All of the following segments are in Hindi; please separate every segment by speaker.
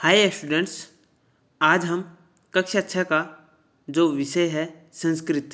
Speaker 1: हाय स्टूडेंट्स, आज हम कक्षा 6 का जो विषय है संस्कृत,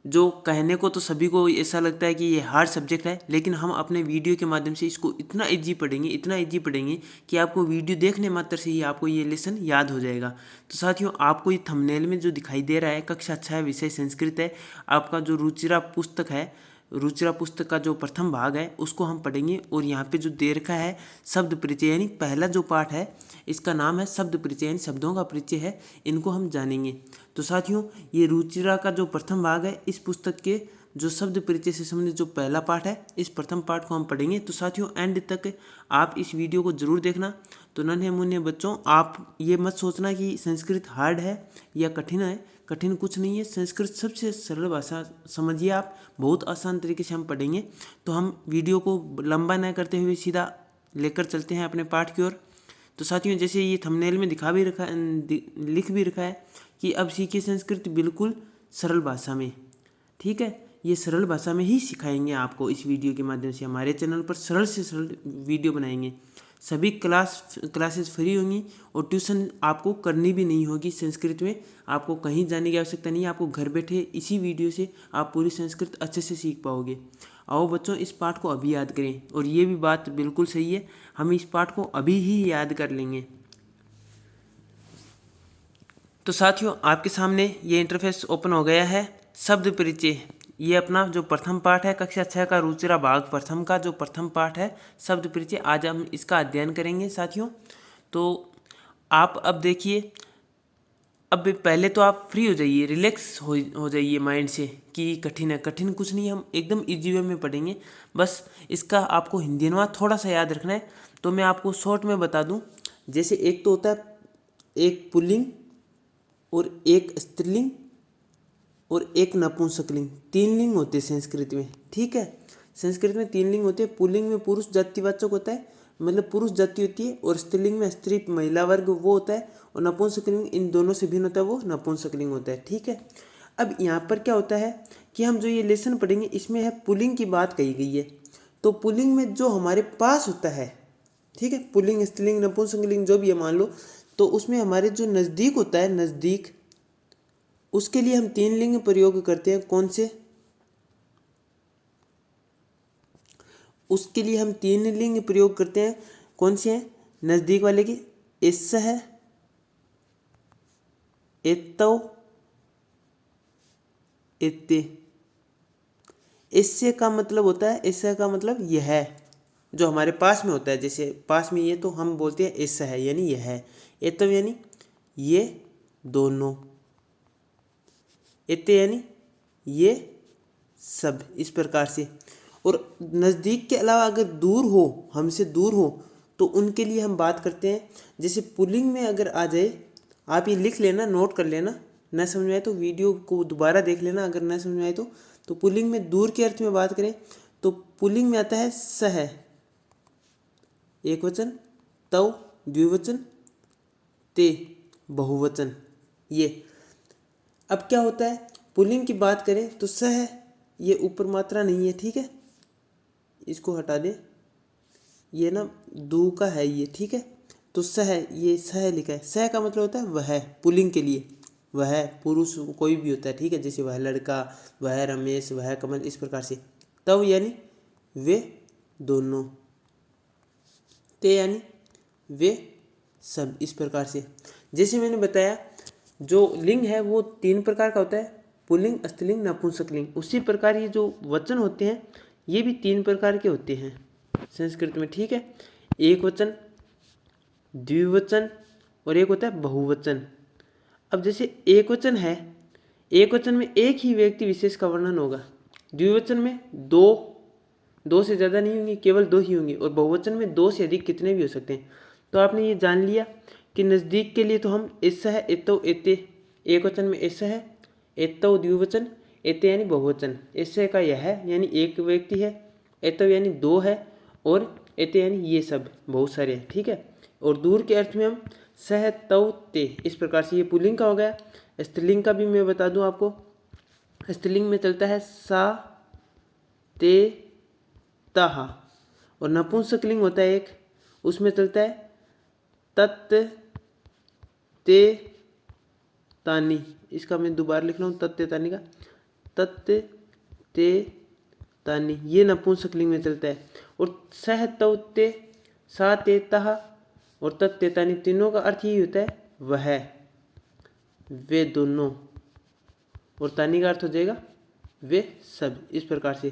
Speaker 1: जो कहने को तो सभी को ऐसा लगता है कि ये हार्ड सब्जेक्ट है, लेकिन हम अपने वीडियो के माध्यम से इसको इतना इजी पढ़ेंगे कि आपको वीडियो देखने मात्र से ही आपको ये लेसन याद हो जाएगा। तो साथियों, आपको ये थंबनेल में जो दिखाई दे रहा है कक्षा 6 विषय संस्कृत है, आपका जो रुचिरा पुस्तक है, रुचिरा पुस्तक का जो प्रथम भाग है उसको हम पढ़ेंगे। और यहाँ पे जो दे रखा है शब्द परिचय, यानी पहला जो पाठ है इसका नाम है शब्द परिचय, यानी शब्दों का परिचय है, इनको हम जानेंगे। तो साथियों, ये रुचिरा का जो प्रथम भाग है, इस पुस्तक के जो शब्द परिचय से संबंधित जो पहला पाठ है, इस प्रथम पाठ को हम पढ़ेंगे। तो साथियों, एंड तक आप इस वीडियो को जरूर देखना। तो नन्हे मुन्ने बच्चों, आप ये मत सोचना कि संस्कृत हार्ड है या कठिन है। कठिन कुछ नहीं है, संस्कृत सबसे सरल भाषा, समझिए आप, बहुत आसान तरीके से हम पढ़ेंगे। तो हम वीडियो को लंबा न करते हुए सीधा लेकर चलते हैं अपने पाठ की ओर। तो साथियों, जैसे ये थंबनेल में दिखा भी रखा, लिख भी रखा है कि अब सीखिए संस्कृत बिल्कुल सरल भाषा में। ठीक है, ये सरल भाषा में ही सिखाएंगे आपको। इस वीडियो के माध्यम से हमारे चैनल पर सरल से सरल वीडियो बनाएंगे। सभी क्लासेस फ्री होंगी और ट्यूशन आपको करनी भी नहीं होगी। संस्कृत में आपको कहीं जाने की आवश्यकता नहीं है, आपको घर बैठे इसी वीडियो से आप पूरी संस्कृत अच्छे से सीख पाओगे। आओ बच्चों, इस पाठ को अभी याद करें। और ये भी बात बिल्कुल सही है, हम इस पाठ को अभी ही याद कर लेंगे। तो साथियों, आपके सामने ये इंटरफेस ओपन हो गया है। शब्द परिचय, ये अपना जो प्रथम पाठ है कक्षा 6 का रुचिरा भाग प्रथम का जो प्रथम पाठ है शब्द परिचय, आज हम इसका अध्ययन करेंगे साथियों। तो आप अब देखिए, अब पहले तो आप फ्री हो जाइए, रिलैक्स हो जाइए माइंड से कि कठिन है। कठिन कुछ नहीं, हम एकदम इजी वे में पढ़ेंगे। बस इसका आपको हिंदी अनुवाद थोड़ा सा याद रखना है। तो मैं आपको शॉर्ट में बता दूं, जैसे एक तो होता है एक पुल्लिंग और एक स्त्रीलिंग और एक नपुंसकलिंग। 3 लिंग होते हैं संस्कृत में। ठीक है, संस्कृत में 3 लिंग होते हैं। पुल्लिंग में पुरुष जातिवाचक होता है, मतलब पुरुष जाति होती है, और स्त्रीलिंग में स्त्री महिला वर्ग वो होता है, और नपुंसकलिंग इन दोनों से भिन्न होता है, वो नपुंसकलिंग होता है। ठीक है, अब यहाँ पर क्या होता है कि हम जो ये लेसन पढ़ेंगे इसमें है पुल्लिंग की बात कही गई है। तो पुल्लिंग में जो हमारे पास होता है, ठीक है, पुल्लिंग स्त्रीलिंग नपुंसकलिंग जो भी है मान लो, तो उसमें हमारे जो नज़दीक होता है, नज़दीक, उसके लिए हम 3 लिंग प्रयोग करते हैं। कौन से? उसके लिए हम 3 लिंग प्रयोग करते हैं। कौन से हैं? नज़दीक वाले के इस है, एत्तौ, इत्ते। इससे का मतलब होता है, इससे का मतलब यह है, जो हमारे पास में होता है। जैसे पास में ये, तो हम बोलते हैं इससे है, यानी यह है। एत्तौ यानी ये दोनों, इत्ते यानी ये सब, इस प्रकार से। और नज़दीक के अलावा अगर दूर हो, हमसे दूर हो, तो उनके लिए हम बात करते हैं। जैसे पुल्लिंग में अगर आ जाए, आप ये लिख लेना, नोट कर लेना, न समझ में आए तो वीडियो को दोबारा देख लेना, अगर न समझ में आए तो पुल्लिंग में दूर के अर्थ में बात करें तो पुल्लिंग में आता है सह एक वचन, तव द्विवचन, ते बहुवचन। ये अब क्या होता है, पुल्लिंग की बात करें तो सह, ये ऊपर मात्रा नहीं है, ठीक है, इसको हटा दे, ये ना दू का है ये, ठीक है। तो सह, ये सह लिखा है, सह का मतलब होता है वह, पुल्लिंग के लिए वह, पुरुष कोई भी होता है, ठीक है, जैसे वह लड़का, वह रमेश, वह कमल, इस प्रकार से। तब यानी वे दोनों, ते यानी वे सब, इस प्रकार से। जैसे मैंने बताया, जो लिंग है वो 3 प्रकार का होता है, पुल्लिंग, स्त्रीलिंग, नपुंसकलिंग। उसी प्रकार ये जो वचन होते हैं ये भी 3 प्रकार के होते हैं संस्कृत में, ठीक है। एक वचन, द्विवचन, और एक होता है बहुवचन। अब जैसे एक वचन है, एक वचन में एक ही व्यक्ति विशेष का वर्णन होगा। द्विवचन में दो से ज़्यादा नहीं होंगे, केवल 2 ही होंगे। और बहुवचन में 2 से अधिक कितने भी हो सकते हैं। तो आपने ये जान लिया कि नज़दीक के लिए तो हम ऐसा है, एत्तो, एते, एक वचन में ऐसा है, एत्तो द्विवचन, एते यानी बहुवचन। ऐसे का यह है यानी एक व्यक्ति है, एत्तो यानी 2 है, और एते यानी ये सब बहुत सारे हैं, ठीक है। और दूर के अर्थ में हम सह, तव, ते, इस प्रकार से। ये पुल्लिंग का हो गया। स्त्रीलिंग का भी मैं बता दूं आपको, स्त्रीलिंग में चलता है सा, ते, तहा। और नपुंसकलिंग होता है एक, उसमें चलता है तत्, ते तानी, इसका मैं दोबारा लिख रहा हूँ तत्ते तानी का, तत्ते ते तानी, ये नपुंसकलिंग में चलता है। और सह तौ ते सा ते तहा और तत्ते तानी, तीनों का अर्थ यही होता है वह, वे दोनों, और तानी का अर्थ हो जाएगा वे सब। इस प्रकार से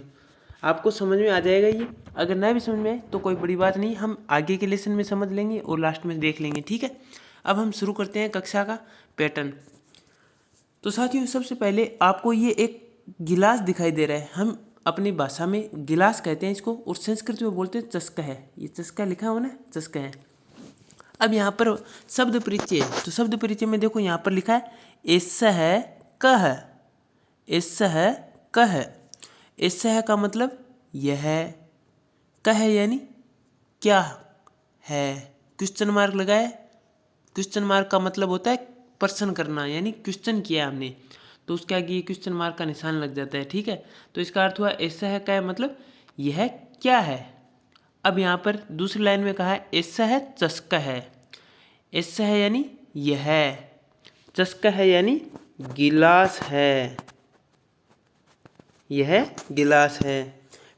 Speaker 1: आपको समझ में आ जाएगा ये। अगर ना भी समझ में आए तो कोई बड़ी बात नहीं, हम आगे के लेसन में समझ लेंगे और लास्ट में देख लेंगे, ठीक है। अब हम शुरू करते हैं कक्षा का पैटर्न। तो साथियों सबसे पहले आपको ये एक गिलास दिखाई दे रहा है, हम अपनी भाषा में गिलास कहते हैं इसको, और संस्कृत में बोलते हैं चस्का है। ये चस्का लिखा हो ना, चस्का है। अब यहाँ पर शब्द परिचय है, तो शब्द परिचय में देखो यहाँ पर लिखा है ऐसा है कह, ऐसा है कह, ऐसा है का मतलब यह, कह यानी क्या है, क्वेश्चन मार्क लगाए। क्वेश्चन मार्क का मतलब होता है प्रश्न करना, यानी क्वेश्चन किया हमने तो उसके आगे ये क्वेश्चन मार्क का निशान लग जाता है, ठीक है। तो इसका अर्थ हुआ ऐसा है क्या, मतलब यह क्या है। अब यहाँ पर दूसरी लाइन में कहा है ऐसा है चस्का है, ऐसा है यानी यह, चस्का है यानी गिलास है, यह गिलास है।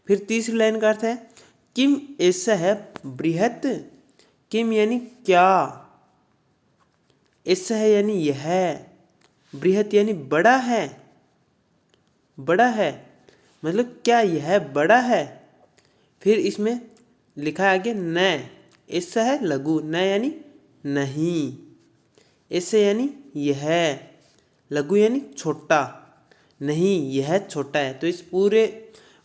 Speaker 1: फिर तीसरी लाइन का अर्थ है किम ऐसा है बृहत, किम यानी क्या, ऐसा है यानी यह, बृहत यानी बड़ा है, बड़ा है मतलब क्या यह बड़ा है। फिर इसमें लिखा है आगे न, ऐसा है लघु, न यानी नहीं, ऐसे यानी यह, लघु यानी छोटा, नहीं यह छोटा है। तो इस पूरे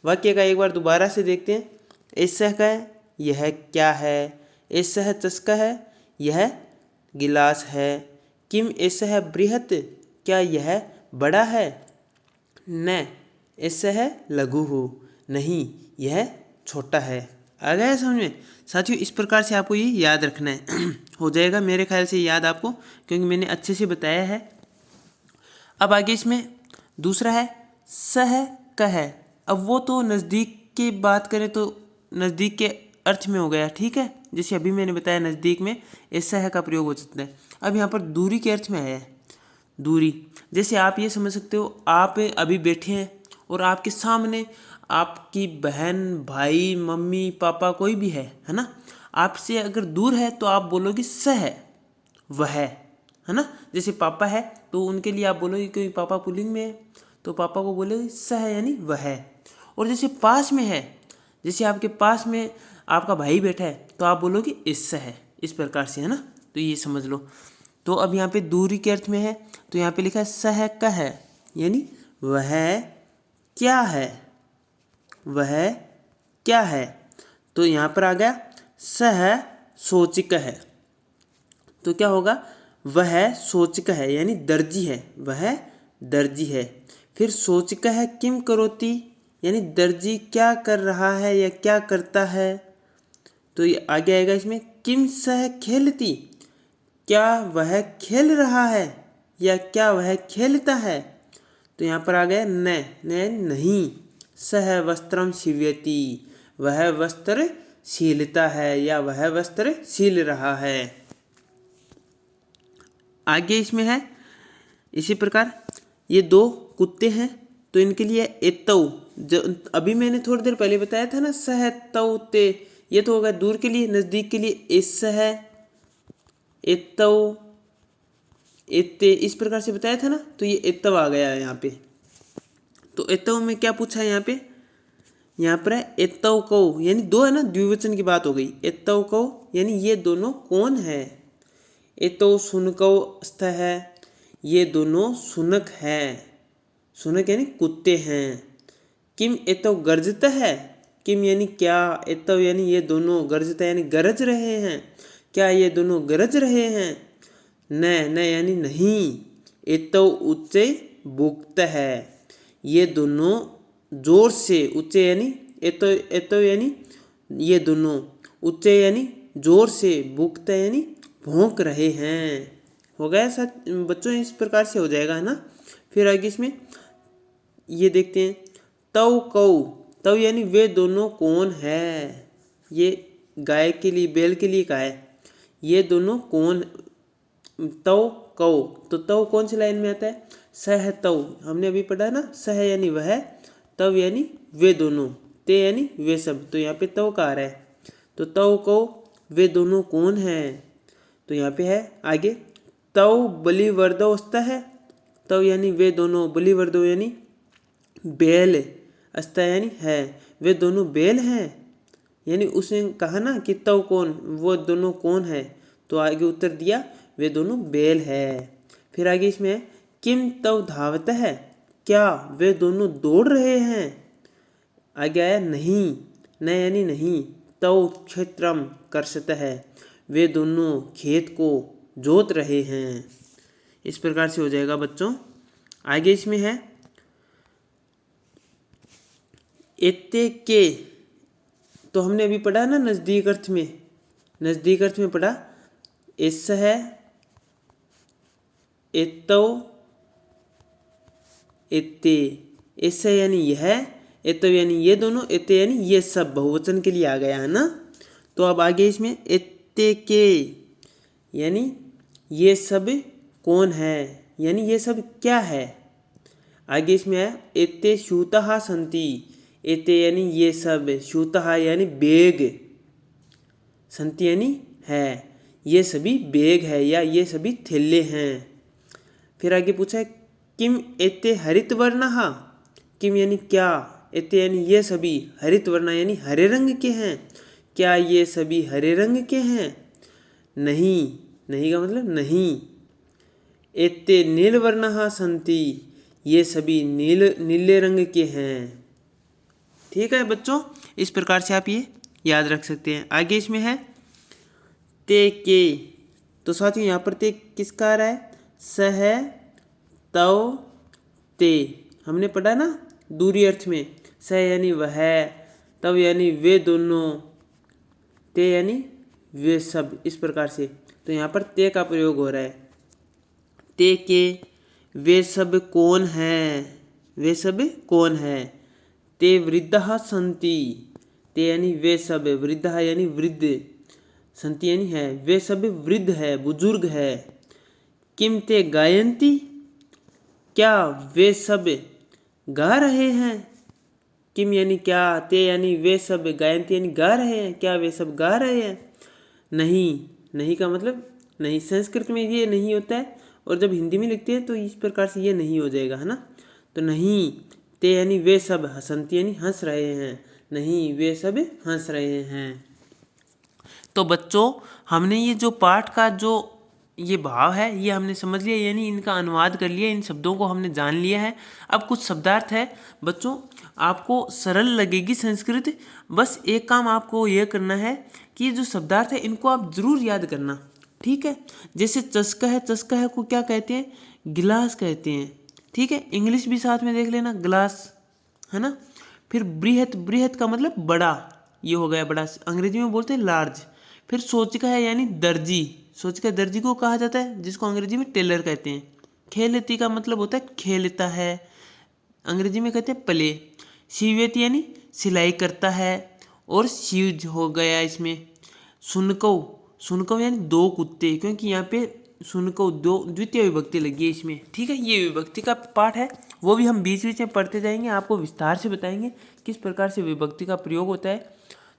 Speaker 1: वाक्य का एक बार दोबारा से देखते हैं। ऐसा का है यह क्या है, ऐसा है चस्का है, यह गिलास है, किम ऐसा है बृहत क्या यह बड़ा है, न ऐसा है लघु हो, नहीं यह छोटा है। आ गया समझ में साथियों। इस प्रकार से आपको ये याद रखना है हो जाएगा मेरे ख्याल से याद आपको, क्योंकि मैंने अच्छे से बताया है। अब आगे इसमें दूसरा है सह कह। अब वो तो नज़दीक की बात करें तो नज़दीक के अर्थ में हो गया, ठीक है। जैसे अभी मैंने बताया नज़दीक में ऐसा है का प्रयोग हो सकता है। अब यहाँ पर दूरी के अर्थ में है, दूरी जैसे आप ये समझ सकते हो, आप अभी बैठे हैं और आपके सामने आपकी बहन भाई मम्मी पापा कोई भी है ना, आपसे अगर दूर है तो आप बोलोगे सह, वह है ना। जैसे पापा है तो उनके लिए आप बोलोगे, क्योंकि पापा पुल्लिंग में है तो पापा को बोलोगे सह यानी वह। और जैसे पास में है, जैसे आपके पास में आपका भाई बैठा है तो आप बोलोगे इससे है, इस प्रकार से है ना। तो ये समझ लो। तो अब यहाँ पे दूरी के अर्थ में है तो यहाँ पे लिखा है सह कह, यानी वह क्या है, वह क्या है। तो यहाँ पर आ गया सह सोचिक है, तो क्या होगा वह सोचिक है यानी दर्जी है, वह दर्जी है। फिर सोचिक है किम करोती, यानी दर्जी क्या कर रहा है या क्या करता है। तो ये आगे आएगा इसमें किम सह खेलती, क्या वह खेल रहा है या क्या वह खेलता है। तो यहाँ पर आ गया न नहीं, सह वस्त्रम सीव्यति, वह वस्त्र सीलता है या वह वस्त्र सील रहा है। आगे इसमें है इसी प्रकार ये दो कुत्ते हैं तो इनके लिए एतौ, जो अभी मैंने थोड़ी देर पहले बताया था ना सह तौ ते, ये तो होगा दूर के लिए, नज़दीक के लिए इस है एतौ एते, इस प्रकार से बताया था ना। तो ये एतौ आ गया है यहाँ पे। तो एतौ में क्या पूछा है यहाँ पर है एतौ कौ, यानी दो है ना, द्विवचन की बात हो गई। एतौ कौ यानी ये दोनों कौन है। एतौ सुनकौ स्थ है, ये दोनों सुनक हैं, सुनक यानी कुत्ते हैं। किम एतौ गर्जता है, किम यानी क्या, एतौ यानी ये दोनों, गर्जता यानी गरज रहे हैं, क्या ये दोनों गरज रहे हैं। न यानी नहीं, एतौ उच्चे भुक्त है, ये दोनों जोर से, उच्चे यानी एतौ एतौ यानी ये दोनों, उच्चे यानी जोर से, भुक्त यानी भौंक रहे हैं। हो गया सच बच्चों, इस प्रकार से हो जाएगा है ना। फिर आगे इसमें ये देखते हैं तौ कौ, तौ यानी वे दोनों कौन है, ये गाय के लिए बैल के लिए कहा है, ये दोनों कौन, तव कौ, तो तव कौन सी लाइन में आता है? सह तव, हमने अभी पढ़ा ना, सह यानी वह, तव यानी वे दोनों, ते यानी वे सब, तो यहाँ पे तव का आ रहा है। तो तव कौ वे दोनों कौन हैं? तो यहाँ पे है आगे तव बलिवर्दो अस्ता है, तव यानी वे दोनों, बलिवर्दो यानी बैल, अस्ता यानी है, वे दोनों बैल हैं। यानी उसने कहा ना कि तव कौन, वो दोनों कौन है, तो आगे उत्तर दिया वे दोनों बैल है। फिर आगे इसमें है किम तव धावत है, क्या वे दोनों दौड़ रहे हैं? आगे आया नहीं, न यानी नहीं, तव क्षेत्रम कर्षत है, वे दोनों खेत को जोत रहे हैं। इस प्रकार से हो जाएगा बच्चों। आगे इसमें है एते के, तो हमने अभी पढ़ा ना नज़दीक अर्थ में, नज़दीक अर्थ में पढ़ा इस है एतव एते, इससे यानी यह, एतव यानी ये दोनों, एते यानी ये सब, बहुवचन के लिए आ गया है ना। तो अब आगे इसमें एते के यानी ये सब कौन है, यानी ये सब क्या है। आगे इसमें है एते शूतः संति, एते यानी ये सब, शूतः यानी बेग, संति यानी है, ये सभी बेग है या ये सभी थैले हैं। फिर आगे पूछा है किम एते हरित वर्णः, किम यानी क्या, एते यानी ये सभी, हरित वर्ण यानी हरे रंग के हैं, क्या ये सभी हरे रंग के हैं? नहीं, नहीं का मतलब नहीं। एते नील वर्णः संति, ये सभी नीले रंग के हैं। ठीक है बच्चों, इस प्रकार से आप ये याद रख सकते हैं। आगे इसमें है ते के, तो साथियों यहाँ पर ते किसका आ रहा है? सह तव ते, हमने पढ़ा ना दूरी अर्थ में, सह यानी वह, तव यानी वे दोनों, ते यानी वे सब, इस प्रकार से। तो यहाँ पर ते का प्रयोग हो रहा है। ते के वे सब कौन हैं, वे सब कौन है? ते वृद्धः सन्ति, ते यानी वे सब, वृद्धः यानी वृद्ध, सन्ति यानी है, वे सब वृद्ध है, बुजुर्ग है। किम ते गायन्ति, क्या वे सब गा रहे हैं? किम यानी क्या, ते यानी वे सब, गायन्ति यानी गा रहे हैं, क्या वे सब गा रहे हैं? नहीं, नहीं का मतलब नहीं, संस्कृत में ये नहीं होता है, और जब हिंदी में लिखते हैं तो इस प्रकार से ये नहीं हो जाएगा, है ना। तो नहीं, ते यानी वे सब, हसंती यानी हंस रहे हैं, नहीं वे सब हंस रहे हैं। तो बच्चों हमने ये जो पाठ का जो ये भाव है ये हमने समझ लिया, यानी इनका अनुवाद कर लिया, इन शब्दों को हमने जान लिया है। अब कुछ शब्दार्थ है बच्चों, आपको सरल लगेगी संस्कृत, बस एक काम आपको यह करना है कि ये जो शब्दार्थ है इनको आप जरूर याद करना, ठीक है। जैसे चस्का है, चस्का है को क्या कहते हैं? गिलास कहते हैं, ठीक है। इंग्लिश भी साथ में देख लेना, ग्लास, है ना। फिर बृहत, बृहत का मतलब बड़ा, ये हो गया बड़ा, अंग्रेजी में बोलते हैं लार्ज। फिर सोचिका है यानी दर्जी, सोचिका दर्जी को कहा जाता है, जिसको अंग्रेजी में टेलर कहते हैं। खेलती का मतलब होता है खेलता है, अंग्रेजी में कहते हैं प्ले। शिवेती यानी सिलाई करता है, और शिवज हो गया इसमें। सुनकौ, सुनकौ यानी दो कुत्ते, क्योंकि यहाँ पे सुनकौ दो द्वितीय विभक्ति लगी है इसमें, ठीक है। ये विभक्ति का पाठ है, वो भी हम बीच बीच में पढ़ते जाएंगे, आपको विस्तार से बताएंगे किस प्रकार से विभक्ति का प्रयोग होता है।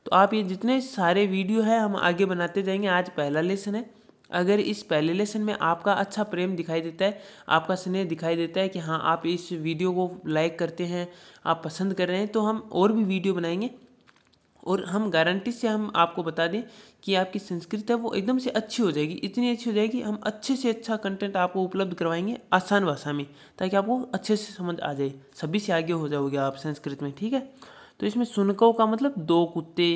Speaker 1: तो आप ये जितने सारे वीडियो है हम आगे बनाते जाएंगे। आज पहला लेसन है, अगर इस पहले लेसन में आपका अच्छा प्रेम दिखाई देता है, आपका स्नेह दिखाई देता है कि हाँ आप इस वीडियो को लाइक करते हैं, आप पसंद कर रहे हैं, तो हम और भी वीडियो बनाएंगे। और हम गारंटी से हम आपको बता दें कि आपकी संस्कृत है वो एकदम से अच्छी हो जाएगी, इतनी अच्छी हो जाएगी, हम अच्छे से अच्छा कंटेंट आपको उपलब्ध करवाएंगे आसान भाषा में, ताकि आपको अच्छे से समझ आ जाए, सभी से आगे हो जाओगे आप संस्कृत में, ठीक है। तो इसमें सुनकौ का मतलब दो कुत्ते,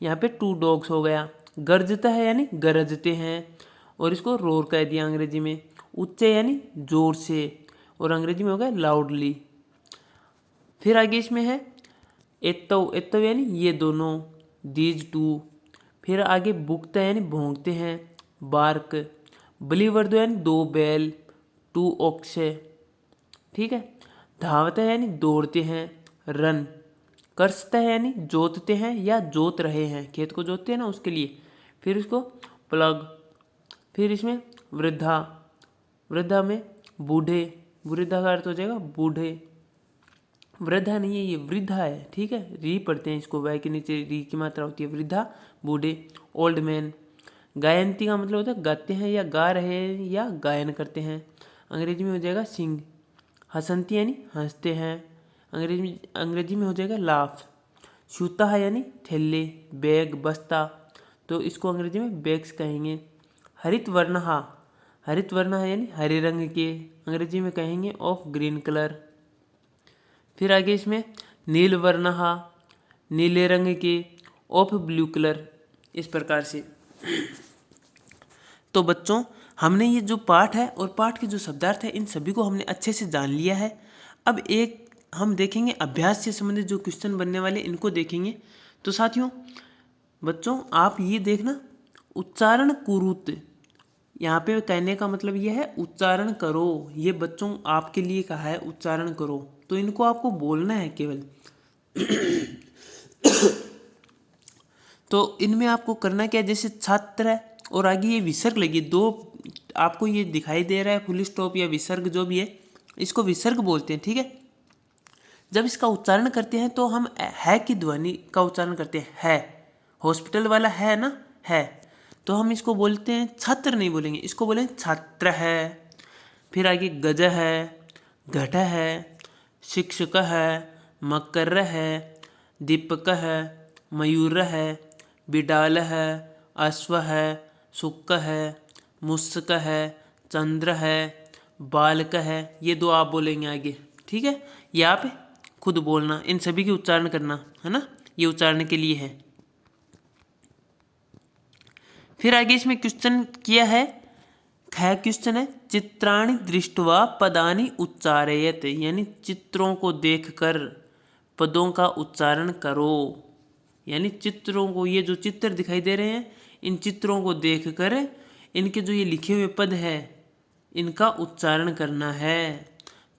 Speaker 1: यहाँ पे 2 डॉग्स हो गया। गर्जता है यानी गरजते हैं, और इसको रोर कह दिया अंग्रेजी में। उच्च यानी जोर से, और अंग्रेजी में हो गया लाउडली। फिर आगे इसमें है एत्तव, एत्तव यानी ये दोनों, दीज टू। फिर आगे बुकता यानी भोंकते हैं, बार्क। बलिवर्दो यानी दो बैल, 2 ऑक्स, ठीक है। धावता है यानी दौड़ते हैं, रन। कर्षता है यानी जोतते हैं या जोत रहे हैं, खेत को जोतते हैं ना उसके लिए। फिर इसको प्लग। फिर इसमें वृद्धा, वृद्धा में बूढ़े, वृद्धा का अर्थ हो जाएगा बूढ़े। वृद्धा नहीं है, ये वृद्धा है, ठीक है, री पढ़ते हैं इसको, वह के नीचे री की मात्रा होती है, वृद्धा बूढ़े। Old man. गायंती का मतलब होता है गाते हैं या गा रहे हैं या गायन करते हैं, अंग्रेजी में हो जाएगा सिंग। हसंती यानी हंसते हैं, अंग्रेजी में हो जाएगा लाफ। सूता यानी थैले, बैग, बस्ता, तो इसको अंग्रेजी में बैग्स कहेंगे। हरित वर्णहा, हरित वर्णहा यानी हरे रंग के, अंग्रेजी में कहेंगे ऑफ ग्रीन कलर। फिर आगे इसमें नील वर्णहा, नीले रंग के, ऑफ ब्लू कलर, इस प्रकार से। तो बच्चों हमने ये जो पाठ है और पाठ के जो शब्दार्थ है इन सभी को हमने अच्छे से जान लिया है। अब एक हम देखेंगे अभ्यास से संबंधित जो क्वेश्चन बनने वाले इनको देखेंगे। तो साथियों बच्चों आप ये देखना, उच्चारण कुरुत, यहाँ पे कहने का मतलब ये है उच्चारण करो, ये बच्चों आपके लिए कहा है उच्चारण करो, तो इनको आपको बोलना है केवल। तो इनमें आपको करना क्या है, जैसे छात्र है और आगे ये विसर्ग लगी, दो आपको ये दिखाई दे रहा है फुल स्टॉप या विसर्ग जो भी है, इसको विसर्ग बोलते हैं, ठीक है। जब इसका उच्चारण करते हैं तो हम है की ध्वनि का उच्चारण करते हैं, है, हॉस्पिटल वाला है ना, है, तो हम इसको बोलते हैं छात्र नहीं बोलेंगे, इसको बोलेंगे छात्र है। फिर आगे गज है, घट है, शिक्षक है, मकर है, दीपक है, मयूर है, बिडाल है, अश्व है, शुक है, मुस्क है, चंद्र है, बालक है, ये दो आप बोलेंगे आगे, ठीक है। ये आप खुद बोलना, इन सभी की उच्चारण करना है ना, ये उच्चारण के लिए है। फिर आगे इसमें क्वेश्चन किया है, क्वेश्चन है चित्राणि दृष्ट्वा पदानि उच्चारयत, यानी चित्रों को देखकर पदों का उच्चारण करो, यानी चित्रों को, ये जो चित्र दिखाई दे रहे हैं इन चित्रों को देखकर इनके जो ये लिखे हुए पद है इनका उच्चारण करना है।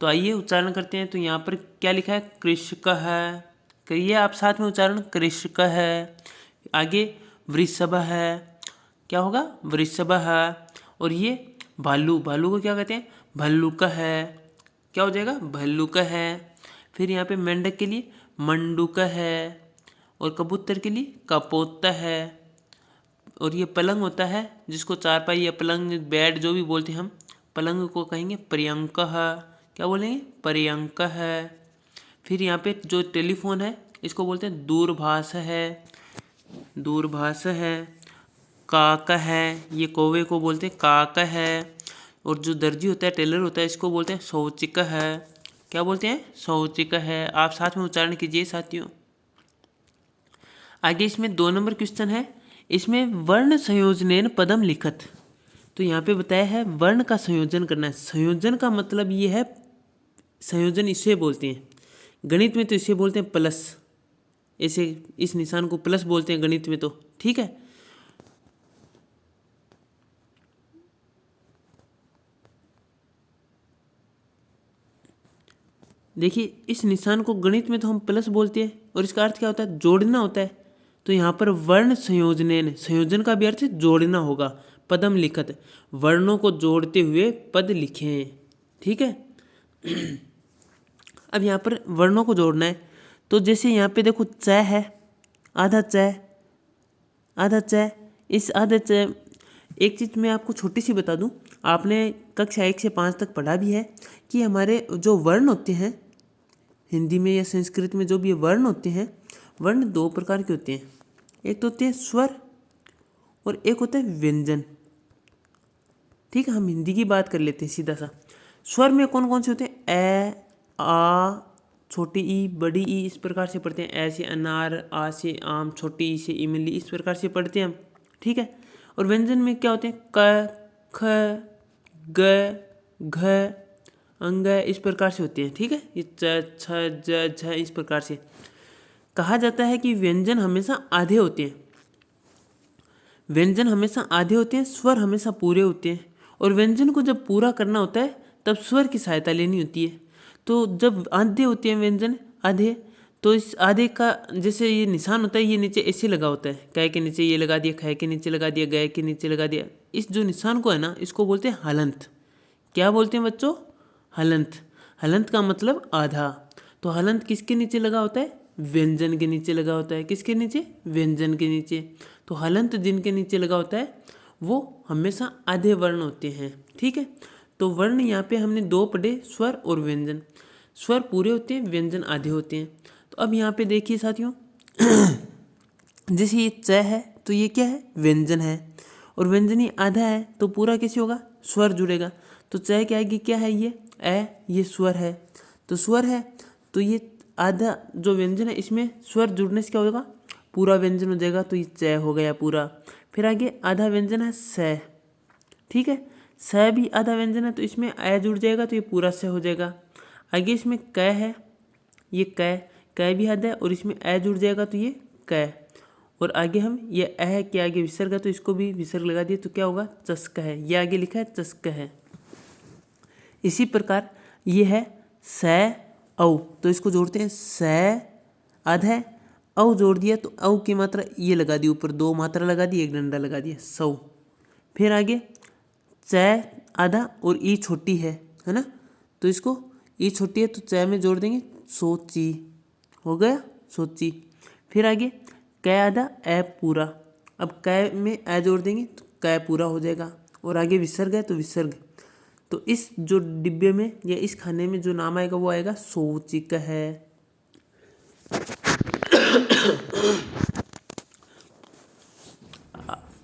Speaker 1: तो आइए उच्चारण करते हैं। तो यहाँ पर क्या लिखा है, कृषक है, करिए आप साथ में उच्चारण, कृषक है। आगे वृषभ है, क्या होगा, वृषभ है। और ये भालू, भालू को क्या कहते हैं, भल्लुक है, क्या हो जाएगा, भल्लुक है। फिर यहाँ पे मेंढक के लिए मंडूक है, और कबूतर के लिए कपोत है। और ये पलंग होता है जिसको चारपाई या पलंग, बेड जो भी बोलते हैं हम, पलंग को कहेंगे पर्यंक है, क्या बोलेंगे, पर्यंक है। फिर यहाँ पे जो टेलीफोन है इसको बोलते हैं दूरभाष है, दूरभाष है। काक है, ये कौवे को बोलते हैं काक है। और जो दर्जी होता है, टेलर होता है, इसको बोलते हैं शौचिक है, क्या बोलते हैं, शौचिक है। आप साथ में उच्चारण कीजिए साथियों। आगे इसमें 2 नंबर क्वेश्चन है, इसमें वर्ण संयोजनेन पदम लिखत। तो यहाँ पे बताया है वर्ण का संयोजन करना है। संयोजन का मतलब ये है, संयोजन इसे बोलते हैं, गणित में तो इसे बोलते हैं प्लस, ऐसे इस निशान को प्लस बोलते हैं गणित में, तो ठीक है। देखिए इस निशान को गणित में तो हम प्लस बोलते हैं, और इसका अर्थ क्या होता है, जोड़ना होता है। तो यहाँ पर वर्ण संयोजनेन, संयोजन का भी अर्थ जोड़ना होगा, पदम लिखत, वर्णों को जोड़ते हुए पद लिखें, ठीक है। अब यहाँ पर वर्णों को जोड़ना है, तो जैसे यहाँ पे देखो च है, आधा च, आधा च, इस आधा च, एक चीज़ मैं आपको छोटी सी बता दूं, आपने कक्षा 1 से 5 तक पढ़ा भी है कि हमारे जो वर्ण होते हैं हिंदी में या संस्कृत में, जो भी वर्ण होते हैं, वर्ण 2 प्रकार के होते हैं, एक तो होते हैं स्वर और एक होता है व्यंजन, ठीक है। हम हिंदी की बात कर लेते हैं सीधा सा। स्वर में कौन कौन से होते हैं, ए, आ, छोटी ई, बड़ी ई, इस प्रकार से पढ़ते हैं, ऐसे अनार, आ से आम, छोटी ई से इमली, इस प्रकार से पढ़ते हैं हम, ठीक है। और व्यंजन में क्या होते हैं, क, ख, ग, घ, अंग, इस प्रकार से होते हैं, ठीक है। ये च, छ, ज, झ, इस प्रकार से। कहा जाता है कि व्यंजन हमेशा आधे होते हैं, व्यंजन हमेशा आधे होते हैं, स्वर हमेशा पूरे होते हैं। और व्यंजन को जब पूरा करना होता है तब स्वर की सहायता लेनी होती है। तो जब आधे होते हैं व्यंजन आधे, तो इस आधे का जैसे ये निशान होता है, ये नीचे ऐसे लगा होता है, कै के नीचे ये लगा दिया, खै के नीचे लगा दिया, गै के नीचे लगा दिया। इस जो निशान को है ना, इसको बोलते हैं हलंत। क्या बोलते हैं बच्चों? हलंत। हलंत का मतलब आधा। तो हलंत किसके नीचे लगा होता है? व्यंजन के नीचे लगा होता है। किसके नीचे? व्यंजन के नीचे। तो हलंत जिनके नीचे लगा होता है वो हमेशा आधे वर्ण होते हैं। ठीक है, तो वर्ण यहाँ पे हमने दो पढ़े, स्वर और व्यंजन। स्वर पूरे होते हैं, व्यंजन आधे होते हैं। तो अब यहाँ पे देखिए साथियों, जैसे ये च है तो ये क्या है? व्यंजन है। और व्यंजन ही आधा है तो पूरा कैसे होगा? स्वर जुड़ेगा। तो च के आगे क्या है? ये ए, ये स्वर है। तो स्वर है तो ये आधा जो व्यंजन है इसमें स्वर जुड़ने से क्या होगा? पूरा व्यंजन हो जाएगा। तो ये च हो गया पूरा। फिर आगे आधा व्यंजन है स। ठीक है, स भी आधा व्यंजन है तो इसमें ए जुड़ जाएगा तो ये पूरा स हो जाएगा। आगे इसमें क है, ये क भी आधा है और इसमें ए जुड़ जाएगा तो ये क। और आगे हम ये अह के आगे विसर्ग है तो इसको भी विसर्ग लगा दिए तो क्या होगा? चस्क है। ये आगे लिखा है चस्क है। इसी प्रकार ये है स औ, तो इसको जोड़ते हैं स आधा है, औ जोड़ दिया तो औ की मात्रा ये लगा दी, ऊपर दो मात्रा लगा दी, एक डंडा लगा दिया, सौ। फिर आगे च आधा और ई छोटी है ना, तो इसको ई छोटी है तो च में जोड़ देंगे सोची, हो गया सोची। फिर आगे क आधा ए पूरा, अब क में ए जोड़ देंगे तो क पूरा हो जाएगा। और आगे विसर्ग है तो विसर्ग। तो इस जो डिब्बे में या इस खाने में जो नाम आएगा वो आएगा सोचिक है।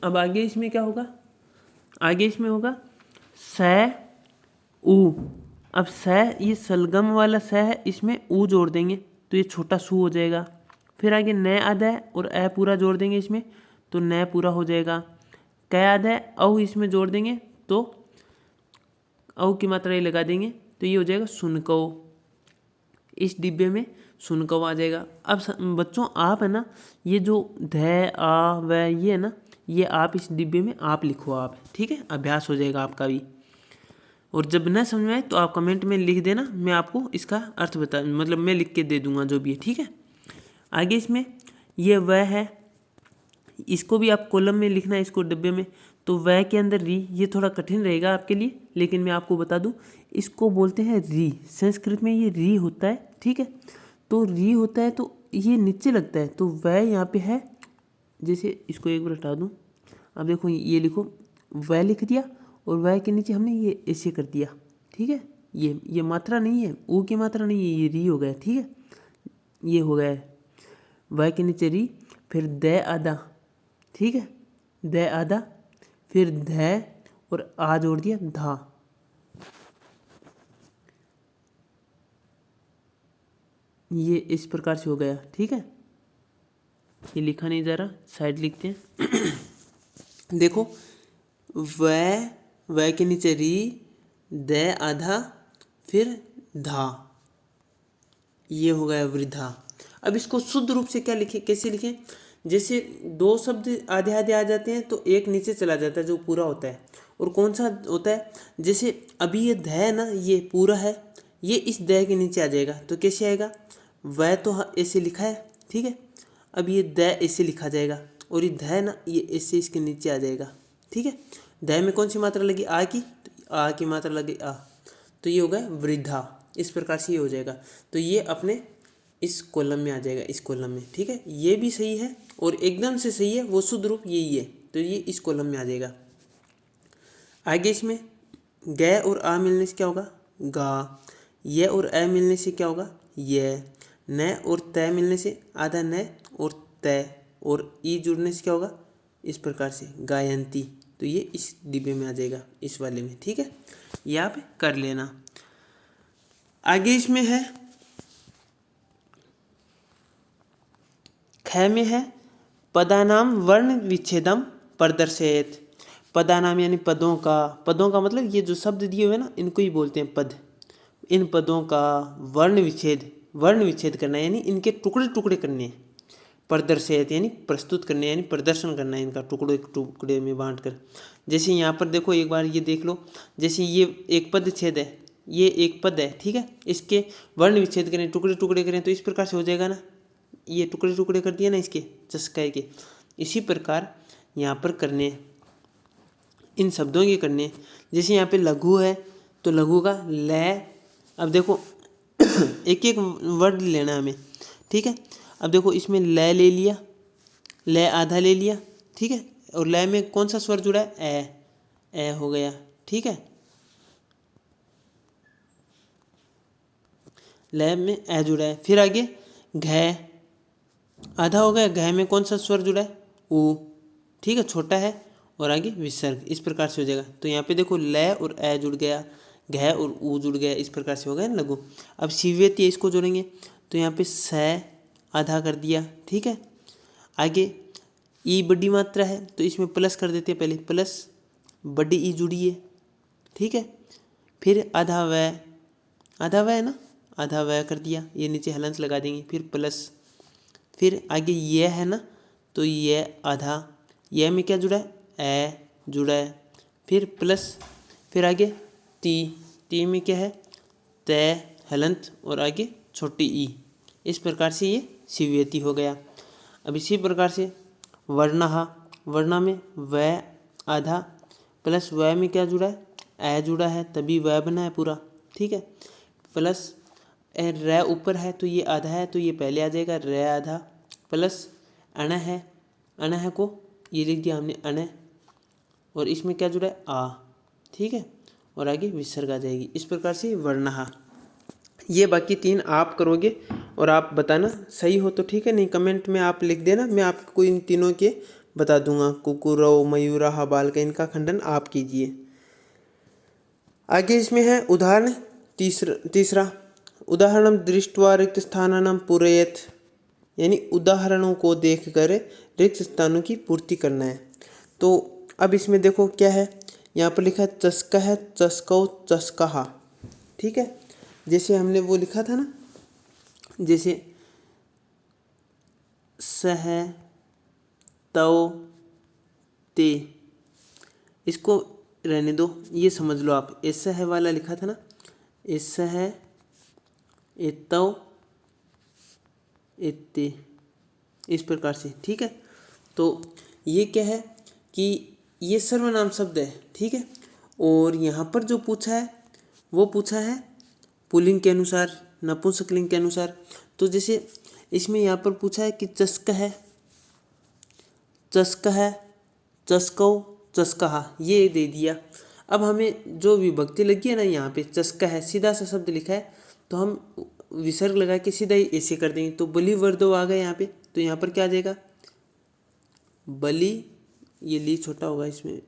Speaker 1: अब आगे इसमें क्या होगा? आगे इसमें होगा स ऊ। अब स ये सलगम वाला स है, इसमें ऊ जोड़ देंगे तो ये छोटा सू हो जाएगा। फिर आगे न आधा है और ए पूरा जोड़ देंगे इसमें तो न पूरा हो जाएगा। क आधा है, औ इसमें जोड़ देंगे तो औ की मात्रा ये लगा देंगे तो ये हो जाएगा सुनकौ। इस डिब्बे में सुनकौ आ जाएगा। अब बच्चों आप है ना, ये जो ध आ व ये है ना, ये आप इस डिब्बे में आप लिखो आप, ठीक है, अभ्यास हो जाएगा आपका भी। और जब न समझ में आए तो आप कमेंट में लिख देना, मैं आपको इसका अर्थ बता मतलब मैं लिख के दे दूंगा जो भी है, ठीक है। आगे इसमें ये वह है, इसको भी आप कॉलम में लिखना है, इसको डिब्बे में। तो वह के अंदर री, ये थोड़ा कठिन रहेगा आपके लिए लेकिन मैं आपको बता दूं, इसको बोलते हैं री। संस्कृत में ये री होता है, ठीक है। तो री होता है तो ये नीचे लगता है, तो वह यहाँ पे है। जैसे इसको एक बार हटा दूँ, अब देखो ये लिखो, वह लिख दिया और वह के नीचे हमने ये ऐसे कर दिया, ठीक है। ये मात्रा नहीं है, ऊ की मात्रा नहीं है, ये री हो गया, ठीक है। ये हो गया है वह के नीचे री, फिर द आधा, ठीक है, द आधा, फिर ध और आ जोड़ दिया धा। ये इस प्रकार से हो गया, ठीक है। ये लिखा नहीं जा रहा, साइड लिखते हैं। देखो वह के नीचे री, द आधा, फिर धा, ये हो गया वृद्धा। अब इसको शुद्ध रूप से क्या लिखें, कैसे लिखें? जैसे दो शब्द आधे आधे आ जाते हैं तो एक नीचे चला जाता है जो पूरा होता है, और कौन सा होता है? जैसे अभी ये ध है ना, ये पूरा है, ये इस द के नीचे आ जाएगा तो कैसे आएगा? वह तो ऐसे लिखा है, ठीक है। अब ये द ऐसे लिखा जाएगा और ये ध है ना, ये ऐसे इसके नीचे आ जाएगा, ठीक है। द में कौन सी मात्रा लगी? आ की, तो आ की मात्रा लगी आ, तो ये हो गया वृद्धा। इस प्रकार से ये हो जाएगा। तो ये अपने इस कॉलम में आ जाएगा, इस कॉलम में, ठीक है। ये भी सही है और एकदम से सही है, वो शुद्ध रूप यही है, तो ये इस कॉलम में आ जाएगा। आगे इसमें ग और आ मिलने से क्या होगा? गा। ये और ए मिलने से क्या होगा? ये। न और त मिलने से आधा न और त, और ई जुड़ने से क्या होगा? इस प्रकार से गायंती। तो ये इस डिब्बे में आ जाएगा, इस वाले में, ठीक है। ये आप कर लेना। आगे इसमें है ख में है पदानाम वर्ण विच्छेदम प्रदर्शयेत। पदानाम यानी पदों का, पदों का मतलब ये जो शब्द दिए हुए ना इनको ही बोलते हैं पद। इन पदों का वर्ण विच्छेद करना यानी इनके टुकड़े टुकड़े करने। प्रदर्शयत यानी प्रस्तुत करने यानी प्रदर्शन करना है इनका, टुकड़े टुकड़े में बांट कर। जैसे यहाँ पर देखो, एक बार ये देख लो, जैसे ये एक पद छेद है ये एक पद है, ठीक है। इसके वर्ण विच्छेद करें, टुकड़े टुकड़े करें तो इस प्रकार से हो जाएगा ना, ये टुकड़े टुकड़े कर दिया ना इसके चस्काए के। इसी प्रकार यहाँ पर करने इन शब्दों के करने, जैसे यहाँ पे लघु है तो लघु का ल, अब देखो एक एक वर्ड लेना है हमें, ठीक है। अब देखो इसमें ल ले लिया, ल आधा ले लिया, ठीक है। और ल में कौन सा स्वर जुड़ा है, ए हो गया, ठीक है। ल में ए जुड़ा है। फिर आगे घ आधा हो गया, घ में कौन सा स्वर जुड़ा है, ऊ, ठीक है, छोटा है। और आगे विसर्ग, इस प्रकार से हो जाएगा। तो यहाँ पे देखो ल और ए जुड़ गया, घ और ऊ जुड़ गया, इस प्रकार से हो गया लघु। अब शिव्यति इसको जोड़ेंगे तो यहाँ पे स आधा कर दिया, ठीक है। आगे ई बड़ी मात्रा है तो इसमें प्लस कर देते हैं पहले, प्लस बड़ी ई जुड़ी है, ठीक है। फिर आधा व है ना, आधा व कर दिया, ये नीचे हलंस लगा देंगे, फिर प्लस, फिर आगे ये है ना, तो ये आधा, ये में क्या जुड़ा है, ए जुड़ा है, फिर प्लस, फिर आगे ती में क्या है, तय हलंत और आगे छोटी ई। इस प्रकार से ये शिव्यति हो गया। अब इसी प्रकार से वर्णा में व आधा प्लस व में क्या जुड़ा है, ए जुड़ा है, तभी व बना है पूरा, ठीक है। प्लस र ऊपर है तो ये आधा है, तो ये पहले आ जाएगा र आधा, प्लस अण है को ये लिख दिया हमने अण, और इसमें क्या जुड़ा है, आ, ठीक है। और आगे विसर्ग आ जाएगी। इस प्रकार से वर्णहा। ये बाकी तीन आप करोगे और आप बताना सही हो तो ठीक है, नहीं कमेंट में आप लिख देना, मैं आपको इन तीनों के बता दूंगा। कुकुरौ मयूरः बालकः, इनका खंडन आप कीजिए। आगे इसमें है उदाहरण तीसरा उदाहरणं दृष्ट्वा रिक्तस्थानानां पूरयेत्, यानी उदाहरणों को देखकर रिक्त स्थानों की पूर्ति करना है। तो अब इसमें देखो क्या है, यहाँ पर लिखा है चस्कः चस्कौ चस्कः, ठीक है। जैसे हमने वो लिखा था ना, जैसे सह तौ ते, इसको रहने दो, ये समझ लो आप। ऐसा है वाला लिखा था ना, ऐसा है एतौ एते, इस प्रकार से, ठीक है। तो ये क्या है कि ये सर्वनाम शब्द है, ठीक है। और यहाँ पर जो पूछा है वो पूछा है पुल्लिंग के अनुसार, नपुंसकलिंग के अनुसार। तो जैसे इसमें यहाँ पर पूछा है कि चस्क है, चस्कौ चस्कः, ये दे दिया। अब हमें जो विभक्ति लगी है ना यहाँ पे, चस्का है, सीधा सा शब्द लिखा है, तो हम विसर्ग लगा के सीधा ही ऐसे कर देंगे। तो बलि वर्दो आ गया यहाँ पे, तो यहाँ पर क्या आ जाएगा, बलि, ये ली छोटा होगा, इसमें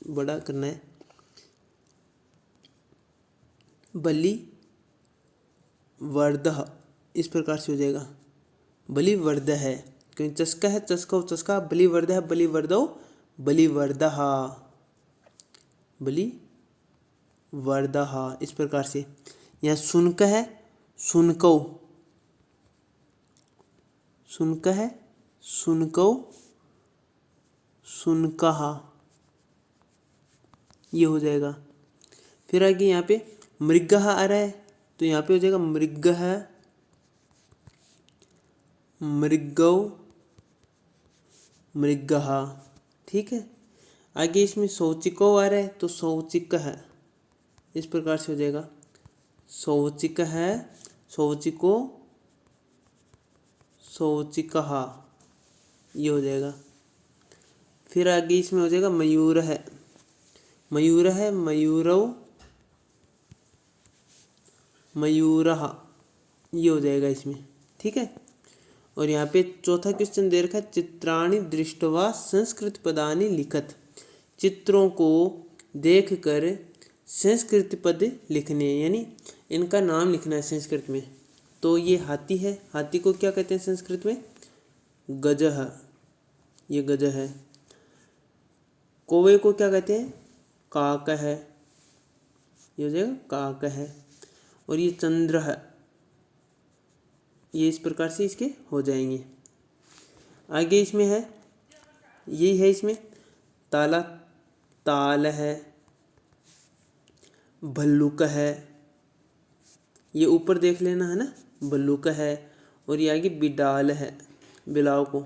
Speaker 1: बड़ा करना है, बलि वर्दः, इस प्रकार से हो जाएगा, बलि वर्द है, क्योंकि चस्का है, चस्को चस्का, बलि वर्द है, बलि वर्दो बलि वर्दः, बलि वर्दः, इस प्रकार से। यहाँ सुनक है, सुनकौ, सुनक है, सुनकौ सुनकः, ये हो जाएगा। फिर आगे यहाँ पे मृगः आ रहा है, तो यहाँ पे हो जाएगा मृगः मृगौ मृगः, ठीक है। आगे इसमें शौचिको आ रहा है, तो शौचिकः, इस प्रकार से हो जाएगा, शौचिकः शौचिको शौचिकः, ये हो जाएगा। फिर आगे इसमें हो जाएगा मयूर है, मयूरौ मयूरः, ये हो जाएगा इसमें, ठीक है। और यहाँ पे चौथा क्वेश्चन दे रखा है, चित्राणि दृष्ट्वा संस्कृत पदानि लिखत, चित्रों को देखकर संस्कृत पद लिखने, यानी इनका नाम लिखना है संस्कृत में। तो ये हाथी है, हाथी को क्या कहते हैं संस्कृत में, गजः, ये गज है। कौवे को क्या कहते हैं, काक है, ये हो जाएगा काक है। और ये चंद्र है, ये इस प्रकार से इसके हो जाएंगे। आगे इसमें है, यही है इसमें ताल है, भल्लुक है, ये ऊपर देख लेना है ना, बल्लूक है, और ये आगे बिडाल है, बिलाव को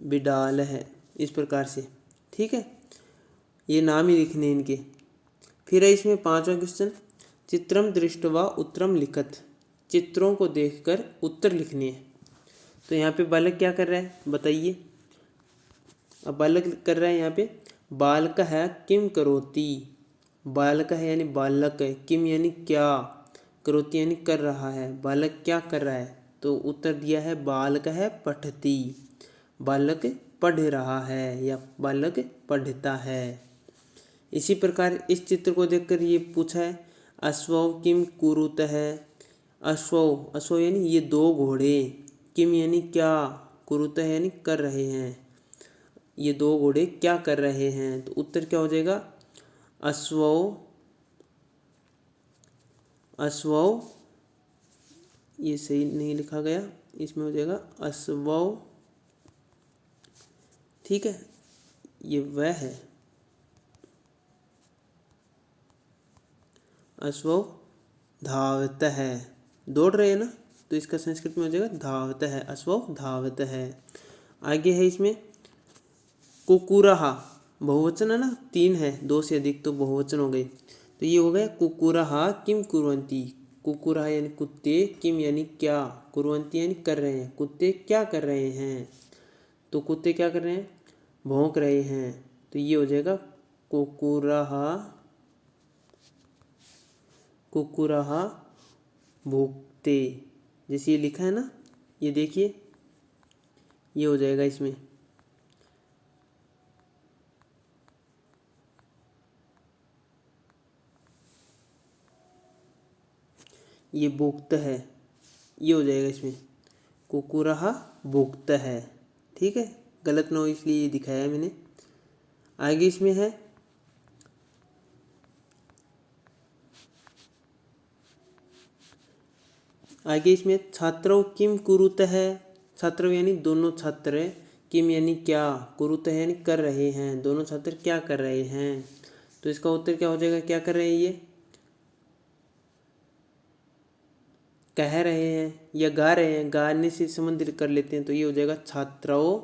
Speaker 1: बिडाल है, इस प्रकार से। ठीक है, ये नाम ही लिखने इनके। फिर है इसमें 5वां क्वेश्चन, चित्रम दृष्ट्वा उत्तरम लिखत। चित्रों को देखकर उत्तर लिखने है। तो यहाँ पे बालक क्या कर रहा है बताइए। अब बालक कर रहा है यहाँ पे, बालक है किम करोति। बालक है यानी बालक है, किम यानी क्या, करोति यानी कर रहा है। बालक क्या कर रहा है, तो उत्तर दिया है बालक है पठती। बालक पढ़ रहा है या बालक पढ़ता है। इसी प्रकार इस चित्र को देखकर ये पूछा है, अश्वौ किम कुरुत है। अश्वौ, अश्वौ यानी ये 2 घोड़े, किम यानी क्या, कुरुत है यानी कर रहे हैं। ये 2 घोड़े क्या कर रहे हैं, तो उत्तर क्या हो जाएगा, अश्वौ, अश्वौ, ये सही नहीं लिखा गया, इसमें हो जाएगा अश्वौ। ठीक है, ये वह है, अश्वौ धावत है, दौड़ रहे हैं ना, तो इसका संस्कृत में हो जाएगा धावत है, अश्वौ धावत है। आगे है इसमें कुकुरहा, बहुवचन है ना, 3 है, 2 से अधिक तो बहुवचन हो गए। तो ये हो गया कुकुरहा किम कुर्वन्ति। कुकुरहा यानी कुत्ते, किम यानी क्या, कुर्वन्ति यानी कर रहे हैं। कुत्ते क्या कर रहे हैं, तो कुत्ते क्या कर रहे हैं, भौंक रहे हैं। तो ये हो जाएगा कुकुरहा, कुकुरहा भोंकते। जैसे ये लिखा है ना, ये देखिए, ये हो जाएगा इसमें, ये भोक्ता है, ये हो जाएगा इसमें, कुकुरहा भोक्ता है। ठीक है, गलत ना हो इसलिए ये दिखाया है मैंने। आगे इसमें है, आगे इसमें छात्रों किम कुरुत है। छात्रों यानी दोनों छात्र, किम यानी क्या, कुरुत है यानी कर रहे हैं। दोनों छात्र क्या कर रहे हैं, तो इसका उत्तर क्या हो जाएगा, क्या कर रहे हैं, ये कह रहे हैं या गा रहे हैं, गाने से संबंध कर लेते हैं। तो ये हो जाएगा छात्रों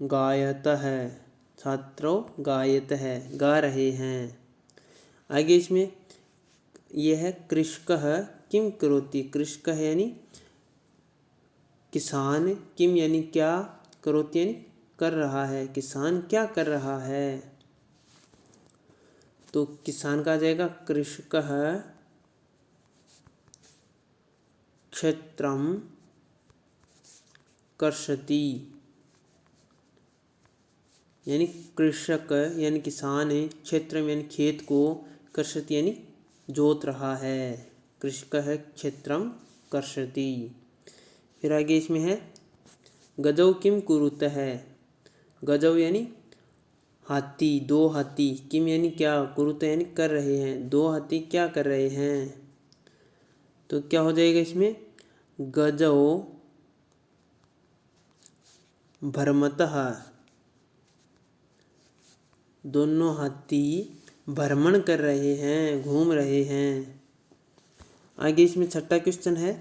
Speaker 1: गायत है, छात्रों गायत है, गा रहे हैं। आगे इसमें यह है कृषकः किम करोति। कृषकः यानी किसान, किम यानी क्या, करोति यानी कर रहा है। किसान क्या कर रहा है, तो किसान का आ जाएगा कृषकः क्षेत्रम कर्षति। यानी कृषक यानी किसान है, क्षेत्र यानी खेत को, कर्षति यानी जोत रहा है। कृषकः क्षेत्रम कर्षति। फिर आगे इसमें है गजौ किम कुरुत है। गजौ यानी हाथी, 2 हाथी, किम यानी क्या, कुरुत यानी कर रहे हैं। 2 हाथी क्या कर रहे हैं, तो क्या हो जाएगा इसमें, गजौ भ्रमतः। दोनों हाथी भ्रमण कर रहे हैं, घूम रहे हैं। आगे इसमें 6वां क्वेश्चन है,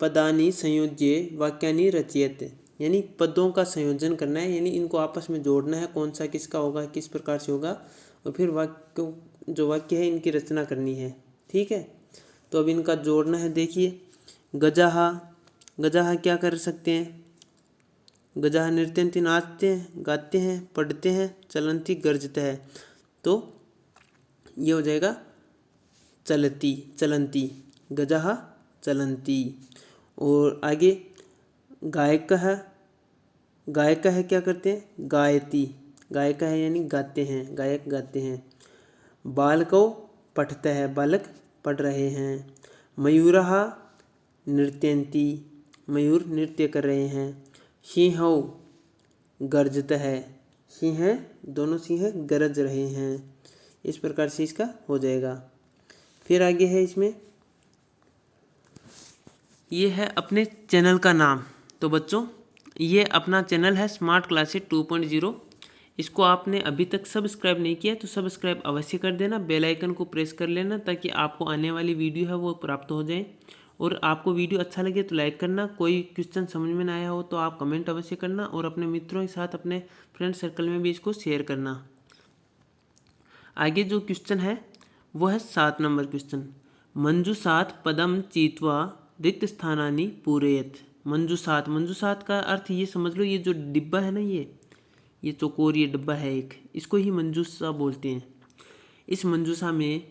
Speaker 1: पदानि संयोज्य वाक्यानि रचयत। यानी पदों का संयोजन करना है, यानी इनको आपस में जोड़ना है, कौन सा किसका होगा, किस प्रकार से होगा, और फिर वाक्य, जो वाक्य है इनकी रचना करनी है। ठीक है, तो अब इनका जोड़ना है। देखिए, गजाहा, गजाहा क्या कर सकते हैं, गजाहा नृत्यन्ति नाचते हैं, गाते हैं, पढ़ते हैं, चलन्ति गर्जते है। तो ये हो जाएगा चलती, चलन्ति, गजाहा चलन्ति। और आगे गायक है, गायक है क्या करते हैं, गायती, गायक है यानी गाते हैं, गायक गाते हैं। बालको पठता है, बालक पढ़ रहे हैं। मयूरः नृत्यन्ति, मयूर नृत्य कर रहे हैं। सिंहौ गर्जत है, सिंह, दोनों सिंह गरज रहे हैं। इस प्रकार से इसका हो जाएगा। फिर आगे है इसमें, ये है अपने चैनल का नाम। तो बच्चों, ये अपना चैनल है स्मार्ट क्लासेस 2.0। इसको आपने अभी तक सब्सक्राइब नहीं किया तो सब्सक्राइब अवश्य कर देना, बेल आइकन को प्रेस कर लेना ताकि आपको आने वाली वीडियो है वो प्राप्त हो जाए। और आपको वीडियो अच्छा लगे तो लाइक करना, कोई क्वेश्चन समझ में ना आया हो तो आप कमेंट अवश्य करना और अपने मित्रों के साथ अपने फ्रेंड सर्कल में भी इसको शेयर करना। आगे जो क्वेश्चन है वो है 7 नंबर क्वेश्चन। मंजूषात पदम चीत्वा रिक्त स्थानानि पूरयेत। मंजूषात का अर्थ ये समझ लो, ये जो डिब्बा है ना, ये चौकोर ये डिब्बा है एक, इसको ही मंजूषा बोलते हैं। इस मंजूषा में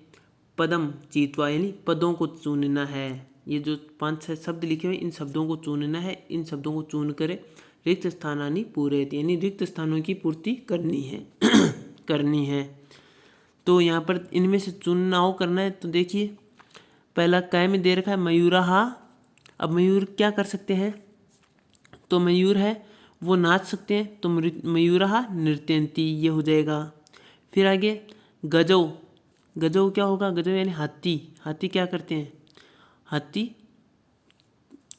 Speaker 1: पदम चीत्वा यानी पदों को चुनना है। ये जो 5-6 शब्द लिखे हुए इन शब्दों को चुनना है। इन शब्दों को चुन कर रिक्त स्थानानि पूरयेत यानी रिक्त स्थानों की पूर्ति करनी है करनी है। तो यहाँ पर इनमें से चुनाव करना है। तो देखिए पहला कै में दे रखा है मयूरहा। अब मयूर क्या कर सकते हैं, तो मयूर है वो नाच सकते हैं, तो मयूरहा नृत्यन्ति ये हो जाएगा। फिर आगे गजौ, गजौ क्या होगा, गजौ यानी हाथी। हाथी क्या करते हैं, हाथी।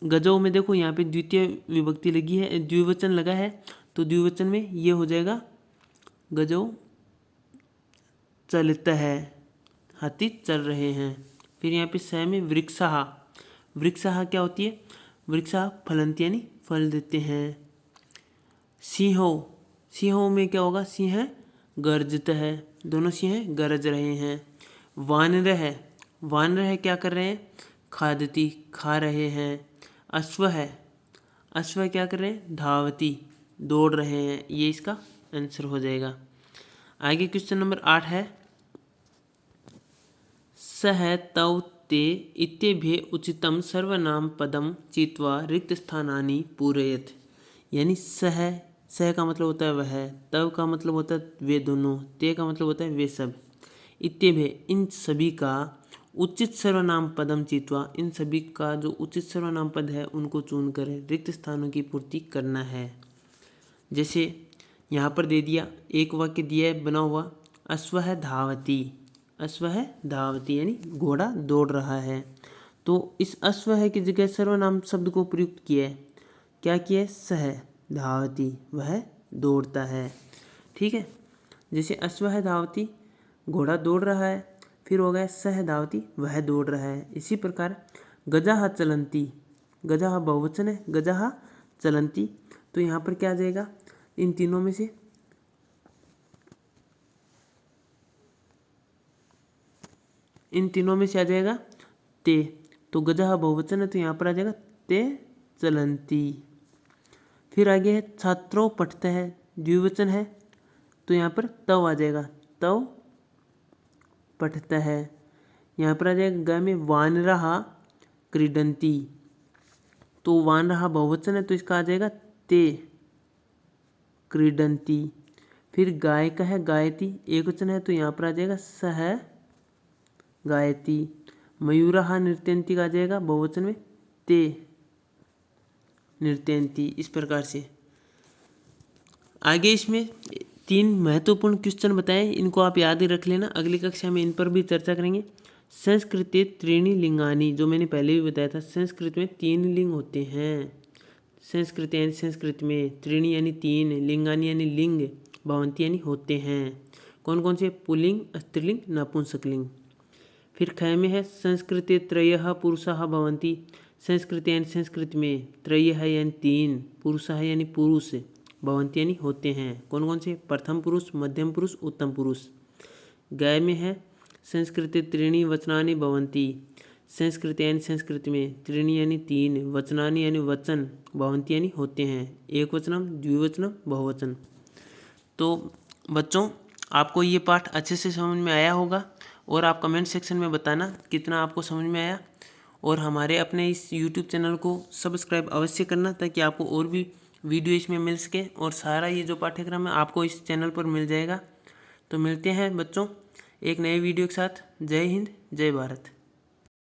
Speaker 1: गजौ में देखो यहाँ पे द्वितीय विभक्ति लगी है, द्विवचन लगा है, तो द्विवचन में ये हो जाएगा गजौ चलता है, हाथी चल रहे हैं। फिर यहाँ पे स में वृक्षहा। वृक्षहा क्या होती है, वृक्षा फलंती यानी फल देते हैं। सिंहो, सिंहों में क्या होगा, सिंह गर्जता है, दोनों सिंह गरज रहे हैं। वानर है, वानर है क्या कर रहे हैं, खादती खा रहे हैं। अश्व है, अश्व क्या कर रहे हैं, धावती दौड़ रहे हैं। ये इसका आंसर हो जाएगा। आगे क्वेश्चन नंबर 8 है सह तव ते इत्येभ्ये उचितम सर्वनाम पदम चित्वा रिक्त स्थानानि पूरयेत। यानी सह का मतलब होता है वह, तव का मतलब होता है वे दोनों, ते का मतलब होता है वे सब, इत्येभ्ये इन सभी का, उचित सर्वनाम पदम चित्वा इन सभी का जो उचित सर्वनाम पद है उनको चुन कर रिक्त स्थानों की पूर्ति करना है। जैसे यहाँ पर दे दिया, एक वाक्य दिया है बना हुआ, अश्व धावती, अश्व धावती यानी घोड़ा दौड़ रहा है। तो इस अश्व की जगह सर्वनाम शब्द को प्रयुक्त किया है, क्या किया है, सह धावती वह दौड़ता है। ठीक है, जैसे अश्व धावती घोड़ा दौड़ रहा है, फिर हो गया सह धावती वह दौड़ रहा है। इसी प्रकार गजाह चलंती, गजाह बहुवचन है, गजाह चलंती, तो यहाँ पर क्या आ जाएगा, इन तीनों में से आ जाएगा ते। तो गजाह बहुवचन है तो यहाँ पर आ जाएगा ते चलंती। फिर आगे है छात्रों पढ़ते हैं, द्विवचन है तो यहाँ पर तव आ जाएगा, तव पढ़ता है। यहाँ पर आ जाएगा ग में वानरहा क्रीडंती, तो वानरहा बहुवचन है तो इसका आ जाएगा ते क्रीडंती। फिर गाय का है गायती, एक वचन है तो यहाँ पर आ जाएगा सह गायती। मयूरहा नृत्यंती का आ जाएगा बहुवचन में ते नृत्यंती। इस प्रकार से आगे इसमें 3 महत्वपूर्ण क्वेश्चन बताए, इनको आप याद ही रख लेना, अगली कक्षा में इन पर भी चर्चा करेंगे। संस्कृते त्रीणि लिंगानि, जो मैंने पहले भी बताया था, संस्कृत में 3 लिंग होते हैं। संस्कृत यानी संस्कृत में, त्रीणि यानी 3, लिंगानि यानी लिंग, भवंती यानी होते हैं। कौन कौन से, पुल्लिंग स्त्रीलिंग नपुंसकलिंग। फिर ख में है संस्कृते त्रयः पुरुषः भवन्ति, संस्कृत यानी संस्कृत में, त्रयः यानी 3, पुरुषः यानी पुरुष, भवन्ति यानी होते हैं। कौन कौन से, प्रथम पुरुष, मध्यम पुरुष, उत्तम पुरुष। ग में है संस्कृते त्रीणि वचनानि भवन्ति, संस्कृत यानी संस्कृत में, त्रीणि यानी 3, वचनानि यानी वचन, भवन्ति यानी होते हैं, एक वचनम, द्विवचनम, बहुवचन। तो बच्चों आपको ये पाठ अच्छे से समझ में आया होगा और आप कमेंट सेक्शन में बताना कितना आपको समझ में आया। और हमारे अपने इस YouTube चैनल को सब्सक्राइब अवश्य करना ताकि आपको और भी वीडियो इसमें मिल सके और सारा ये जो पाठ्यक्रम है आपको इस चैनल पर मिल जाएगा। तो मिलते हैं बच्चों एक नए वीडियो के साथ। जय हिंद, जय भारत।